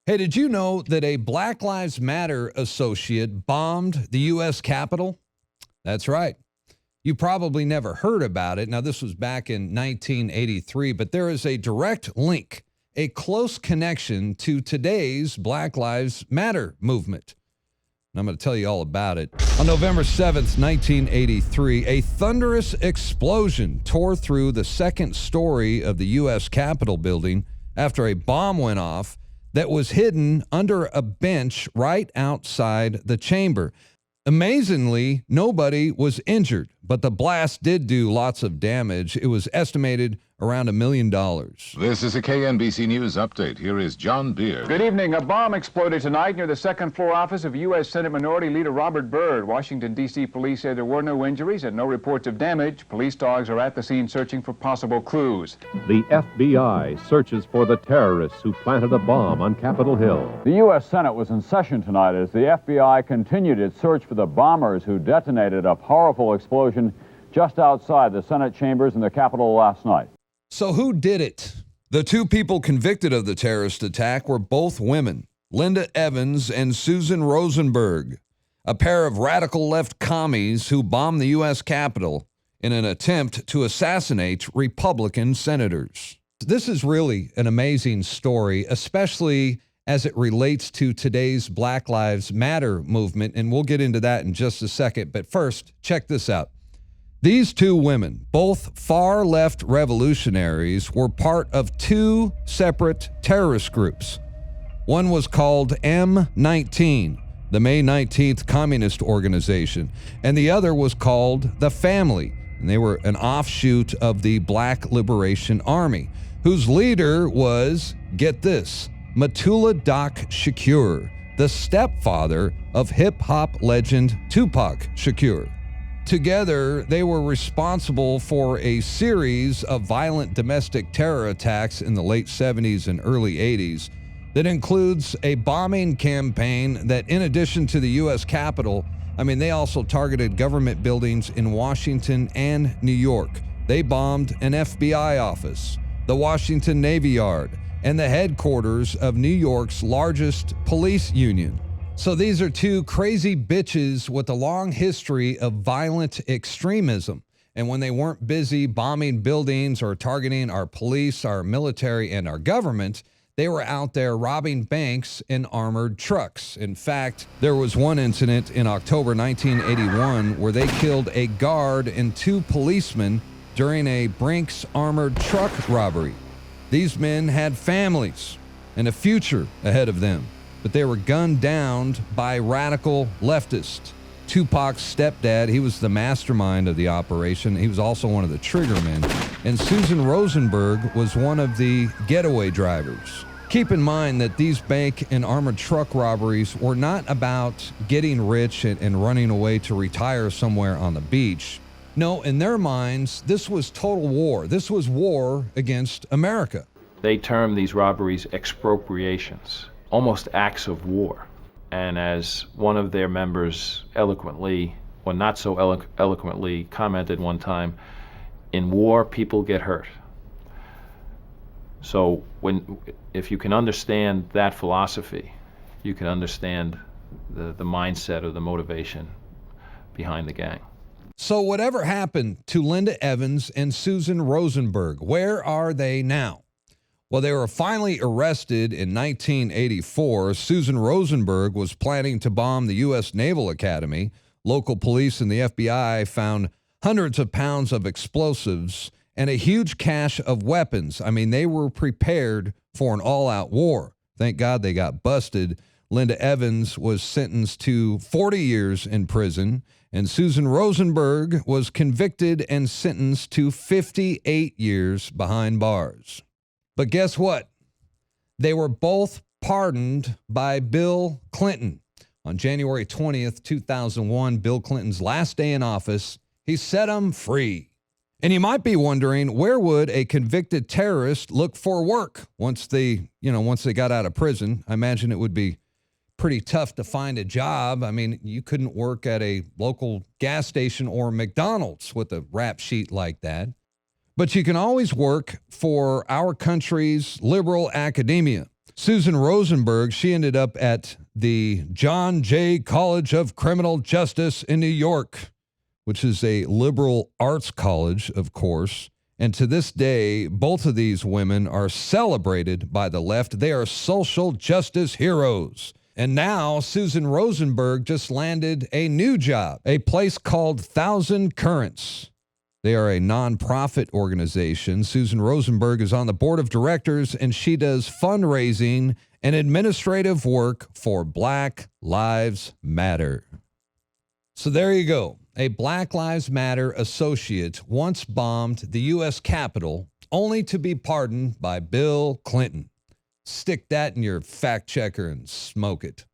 Hey, did you know that a Black Lives Matter associate bombed the U.S. Capitol? That's right. You probably never heard about it. Now, this was back in 1983, but there is a direct link, a close connection to today's Black Lives Matter movement. And I'm going to tell you all about it. On November 7th, 1983, a thunderous explosion tore through the second story of the U.S. Capitol building after a bomb went off that was hidden under a bench right outside the chamber. Amazingly, nobody was injured, but the blast did do lots of damage. It was estimated around $1 million. This is a KNBC News update. Here is John Beard. Good evening. A bomb exploded tonight near the second floor office of U.S. Senate Minority Leader Robert Byrd. Washington, D.C. police say there were no injuries and no reports of damage. Police dogs are at the scene searching for possible clues. The FBI searches for the terrorists who planted a bomb on Capitol Hill. The U.S. Senate was in session tonight as the FBI continued its search for the bombers who detonated a powerful explosion just outside the Senate chambers in the Capitol last night. So who did it? The two people convicted of the terrorist attack were both women, Linda Evans and Susan Rosenberg, a pair of radical left commies who bombed the U.S. Capitol in an attempt to assassinate Republican senators. This is really an amazing story, especially as it relates to today's Black Lives Matter movement, and we'll get into that in just a second. But first, check this out. These two women, both far-left revolutionaries, were part of two separate terrorist groups. One was called M19, the May 19th Communist Organization, and the other was called the Family, and they were an offshoot of the Black Liberation Army, whose leader was, get this, Mutulu Doc Shakur, the stepfather of hip-hop legend Tupac Shakur. Together, they were responsible for a series of violent domestic terror attacks in the late 70s and early 80s that includes a bombing campaign that, in addition to the U.S. Capitol, they also targeted government buildings in Washington and New York. They bombed an FBI office, the Washington Navy Yard, and the headquarters of New York's largest police union. So these are two crazy bitches with a long history of violent extremism. And when they weren't busy bombing buildings or targeting our police, our military, and our government, they were out there robbing banks in armored trucks. In fact, there was one incident in October 1981 where they killed a guard and two policemen during a Brinks armored truck robbery. These men had families and a future ahead of them, but they were gunned down by radical leftists. Tupac's stepdad, he was the mastermind of the operation. He was also one of the triggermen. And Susan Rosenberg was one of the getaway drivers. Keep in mind that these bank and armored truck robberies were not about getting rich and running away to retire somewhere on the beach. No, in their minds, this was total war. This was war against America. They term these robberies expropriations, almost acts of war. And as one of their members eloquently, or not so eloquently, commented one time, in war, people get hurt. So if you can understand that philosophy, you can understand the mindset or the motivation behind the gang. So whatever happened to Linda Evans and Susan Rosenberg? Where are they now? Well, they were finally arrested in 1984. Susan Rosenberg was planning to bomb the U.S. Naval Academy. Local police and the FBI found hundreds of pounds of explosives and a huge cache of weapons. They were prepared for an all-out war. Thank God they got busted. Linda Evans was sentenced to 40 years in prison, and Susan Rosenberg was convicted and sentenced to 58 years behind bars. But guess what? They were both pardoned by Bill Clinton. On January 20th, 2001, Bill Clinton's last day in office, he set them free. And you might be wondering, where would a convicted terrorist look for work once they got out of prison? I imagine it would be pretty tough to find a job. You couldn't work at a local gas station or McDonald's with a rap sheet like that. But you can always work for our country's liberal academia. Susan Rosenberg, she ended up at the John Jay College of Criminal Justice in New York, which is a liberal arts college, of course. And to this day, both of these women are celebrated by the left. They are social justice heroes. And now Susan Rosenberg just landed a new job, a place called Thousand Currents. They are a nonprofit organization. Susan Rosenberg is on the board of directors, and she does fundraising and administrative work for Black Lives Matter. So there you go. A Black Lives Matter associate once bombed the U.S. Capitol, only to be pardoned by Bill Clinton. Stick that in your fact checker and smoke it.